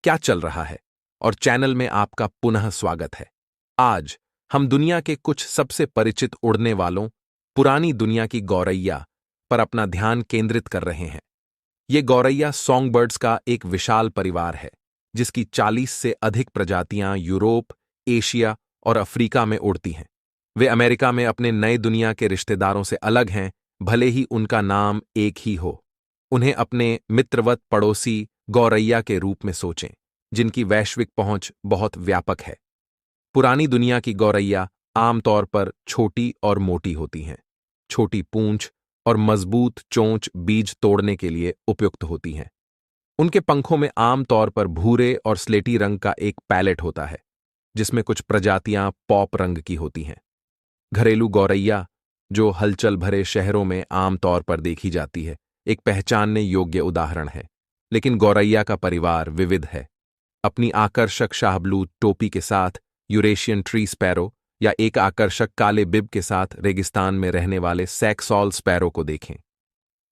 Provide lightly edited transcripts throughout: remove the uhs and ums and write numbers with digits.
क्या चल रहा है और चैनल में आपका पुनः स्वागत है। आज हम दुनिया के कुछ सबसे परिचित उड़ने वालों पुरानी दुनिया की गौरैया पर अपना ध्यान केंद्रित कर रहे हैं। ये गौरैया सॉन्ग बर्ड्स का एक विशाल परिवार है जिसकी 40 से अधिक प्रजातियां यूरोप, एशिया और अफ्रीका में उड़ती हैं। वे अमेरिका में अपने नए दुनिया के रिश्तेदारों से अलग हैं, भले ही उनका नाम एक ही हो। उन्हें अपने मित्रवत पड़ोसी गौरैया के रूप में सोचें, जिनकी वैश्विक पहुंच बहुत व्यापक है। पुरानी दुनिया की गौरैया आमतौर पर छोटी और मोटी होती हैं। छोटी पूंछ और मजबूत चोंच बीज तोड़ने के लिए उपयुक्त होती हैं। उनके पंखों में आमतौर पर भूरे और स्लेटी रंग का एक पैलेट होता है, जिसमें कुछ प्रजातियां पॉप रंग की होती हैं। घरेलू गौरैया, जो हलचल भरे शहरों में आमतौर पर देखी जाती है, एक पहचानने योग्य उदाहरण है। लेकिन गौरैया का परिवार विविध है। अपनी आकर्षक शाहबलूत टोपी के साथ यूरेशियन ट्री स्पैरो या एक आकर्षक काले बिब के साथ रेगिस्तान में रहने वाले सैक्सॉल स्पैरो को देखें।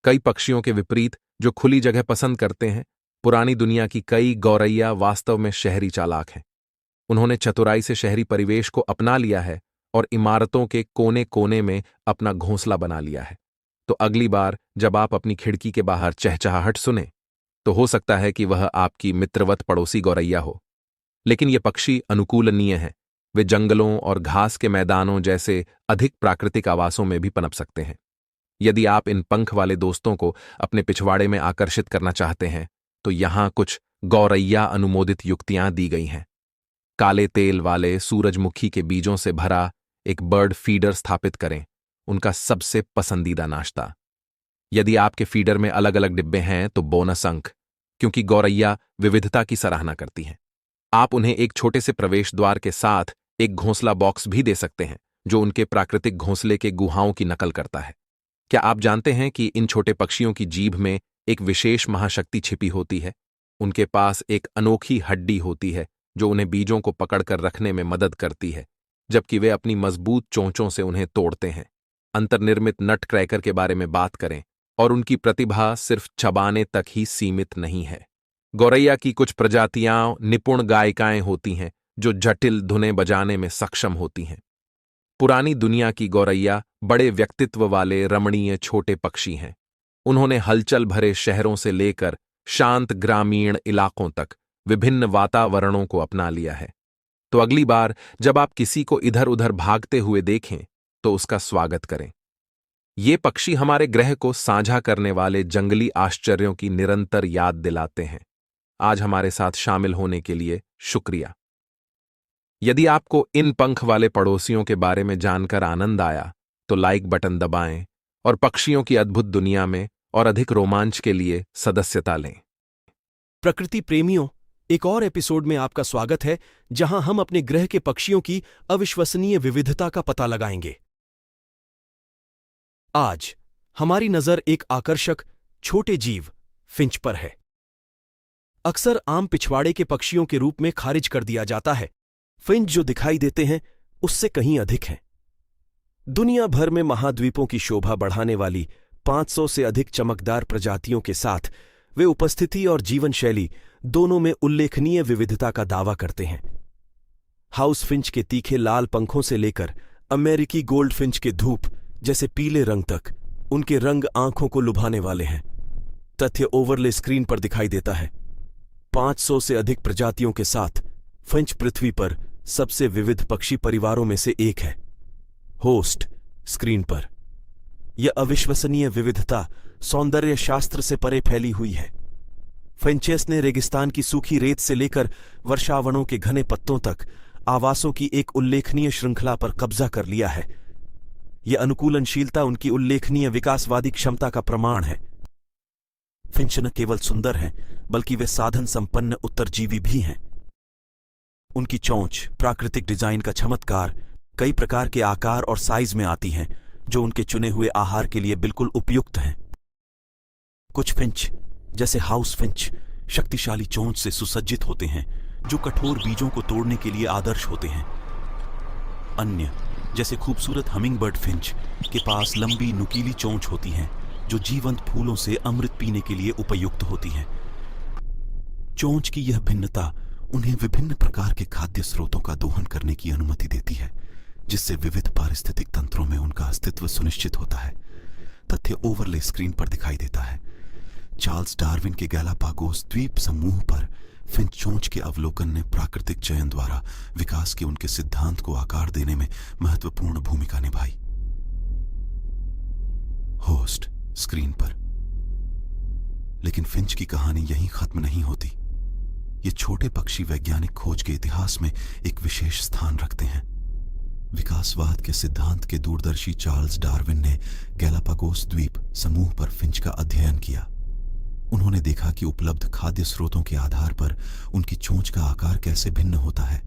कई पक्षियों के विपरीत जो खुली जगह पसंद करते हैं, पुरानी दुनिया की कई गौरैया वास्तव में शहरी चालाक हैं। उन्होंने चतुराई से शहरी परिवेश को अपना लिया है और इमारतों के कोने कोने में अपना घोंसला बना लिया है। तो अगली बार जब आप अपनी खिड़की के बाहर चहचहाहट सुने, तो हो सकता है कि वह आपकी मित्रवत पड़ोसी गौरैया हो। लेकिन ये पक्षी अनुकूलनीय हैं। वे जंगलों और घास के मैदानों जैसे अधिक प्राकृतिक आवासों में भी पनप सकते हैं। यदि आप इन पंख वाले दोस्तों को अपने पिछवाड़े में आकर्षित करना चाहते हैं, तो यहां कुछ गौरैया अनुमोदित युक्तियां दी गई हैं। काले तेल वाले सूरजमुखी के बीजों से भरा एक बर्ड फीडर स्थापित करें, उनका सबसे पसंदीदा नाश्ता। यदि आपके फीडर में अलग अलग डिब्बे हैं तो बोनस अंक, क्योंकि गौरैया विविधता की सराहना करती हैं। आप उन्हें एक छोटे से प्रवेश द्वार के साथ एक घोंसला बॉक्स भी दे सकते हैं, जो उनके प्राकृतिक घोंसले के गुहाओं की नकल करता है। क्या आप जानते हैं कि इन छोटे पक्षियों की जीभ में एक विशेष महाशक्ति छिपी होती है? उनके पास एक अनोखी हड्डी होती है जो उन्हें बीजों को पकड़कर रखने में मदद करती है, जबकि वे अपनी मजबूत चोंचों से उन्हें तोड़ते हैं। अंतर्निर्मित नट क्रैकर के बारे में बात करें, और उनकी प्रतिभा सिर्फ चबाने तक ही सीमित नहीं है। गौरैया की कुछ प्रजातियां निपुण गायिकाएं होती हैं जो जटिल धुनें बजाने में सक्षम होती हैं। पुरानी दुनिया की गौरैया बड़े व्यक्तित्व वाले रमणीय छोटे पक्षी हैं। उन्होंने हलचल भरे शहरों से लेकर शांत ग्रामीण इलाकों तक विभिन्न वातावरणों को अपना लिया है। तो अगली बार जब आप किसी को इधर उधर भागते हुए देखें, तो उसका स्वागत करें। ये पक्षी हमारे ग्रह को साझा करने वाले जंगली आश्चर्यों की निरंतर याद दिलाते हैं। आज हमारे साथ शामिल होने के लिए शुक्रिया। यदि आपको इन पंख वाले पड़ोसियों के बारे में जानकर आनंद आया, तो लाइक बटन दबाएं और पक्षियों की अद्भुत दुनिया में और अधिक रोमांच के लिए सदस्यता लें। प्रकृति प्रेमियों, एक और एपिसोड में आपका स्वागत है, जहां हम अपने ग्रह के पक्षियों की अविश्वसनीय विविधता का पता लगाएंगे। आज हमारी नजर एक आकर्षक छोटे जीव फिंच पर है। अक्सर आम पिछवाड़े के पक्षियों के रूप में खारिज कर दिया जाता है। फिंच जो दिखाई देते हैं उससे कहीं अधिक हैं। दुनिया भर में महाद्वीपों की शोभा बढ़ाने वाली 500 से अधिक चमकदार प्रजातियों के साथ वे उपस्थिति और जीवन शैली दोनों में उल्लेखनीय विविधता का दावा करते हैं। हाउस फिंच के तीखे लाल पंखों से लेकर अमेरिकी गोल्ड फिंच के धूप जैसे पीले रंग तक, उनके रंग आंखों को लुभाने वाले हैं। तथ्य ओवरले स्क्रीन पर दिखाई देता है। 500 से अधिक प्रजातियों के साथ फिंच पृथ्वी पर सबसे विविध पक्षी परिवारों में से एक है। होस्ट स्क्रीन पर यह अविश्वसनीय विविधता सौंदर्य शास्त्र से परे फैली हुई है। फिंचेस ने रेगिस्तान की सूखी रेत से लेकर वर्षावनों के घने पत्तों तक आवासों की एक उल्लेखनीय श्रृंखला पर कब्जा कर लिया है। यह अनुकूलनशीलता उनकी उल्लेखनीय विकासवादी क्षमता का प्रमाण है। फिंच न केवल सुंदर हैं, बल्कि वे साधन संपन्न उत्तरजीवी भी हैं। उनकी चोंच, प्राकृतिक डिजाइन का चमत्कार, कई प्रकार के आकार और साइज में आती हैं, जो उनके चुने हुए आहार के लिए बिल्कुल उपयुक्त हैं। कुछ फिंच, जैसे हाउस फिंच, शक्तिशाली चोंच से सुसज्जित होते हैं, जो कठोर बीजों को तोड़ने के लिए आदर्श होते हैं। अन्य, जैसे खूबसूरत हमिंगबर्ड फिंच, के पास लंबी नुकीली चोंच होती हैं, जो जीवंत फूलों से अमृत पीने के लिए उपयुक्त होती हैं। चोंच की यह भिन्नता उन्हें विभिन्न प्रकार के खाद्य स्रोतों का दोहन करने की अनुमति देती है, जिससे विविध पारिस्थितिक तंत्रों में उनका अस्तित्व सुनिश्चित होता है। तथ्य ओवरले स्क्रीन पर दिखाई देता है। चार्ल्स डार्विन के गैलापागोस द्वीप समूह पर फिंच चोंच के अवलोकन ने प्राकृतिक चयन द्वारा विकास के उनके सिद्धांत को आकार देने में महत्वपूर्ण भूमिका निभाई। होस्ट स्क्रीन पर। लेकिन फिंच की कहानी यहीं खत्म नहीं होती। ये छोटे पक्षी वैज्ञानिक खोज के इतिहास में एक विशेष स्थान रखते हैं। विकासवाद के सिद्धांत के दूरदर्शी चार्ल्स डार्विन ने गैलापागोस द्वीप समूह पर फिंच का अध्ययन किया। उन्होंने देखा कि उपलब्ध खाद्य स्रोतों के आधार पर उनकी चोंच का आकार कैसे भिन्न होता है।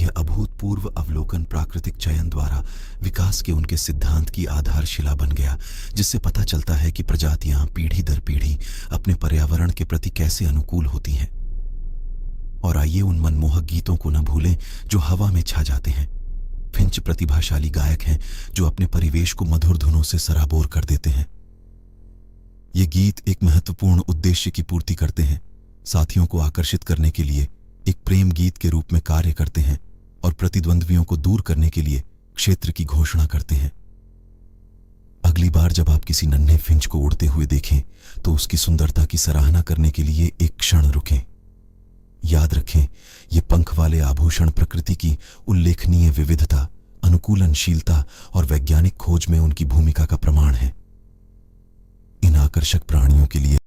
यह अभूतपूर्व अवलोकन प्राकृतिक चयन द्वारा विकास के उनके सिद्धांत की आधारशिला बन गया, जिससे पता चलता है कि प्रजातियां पीढ़ी दर पीढ़ी अपने पर्यावरण के प्रति कैसे अनुकूल होती हैं। और आइए उन मनमोहक गीतों को न भूलें जो हवा में छा जाते हैं। फिंच प्रतिभाशाली गायक हैं जो अपने परिवेश को मधुर धुनों से सराबोर कर देते हैं। ये गीत एक महत्वपूर्ण उद्देश्य की पूर्ति करते हैं, साथियों को आकर्षित करने के लिए एक प्रेम गीत के रूप में कार्य करते हैं और प्रतिद्वंद्वियों को दूर करने के लिए क्षेत्र की घोषणा करते हैं। अगली बार जब आप किसी नन्हे फिंच को उड़ते हुए देखें तो उसकी सुंदरता की सराहना करने के लिए एक क्षण रुकें। याद रखें, ये पंख वाले आभूषण प्रकृति की उल्लेखनीय विविधता, अनुकूलनशीलता और वैज्ञानिक खोज में उनकी भूमिका का प्रमाण है। इन आकर्षक प्राणियों के लिए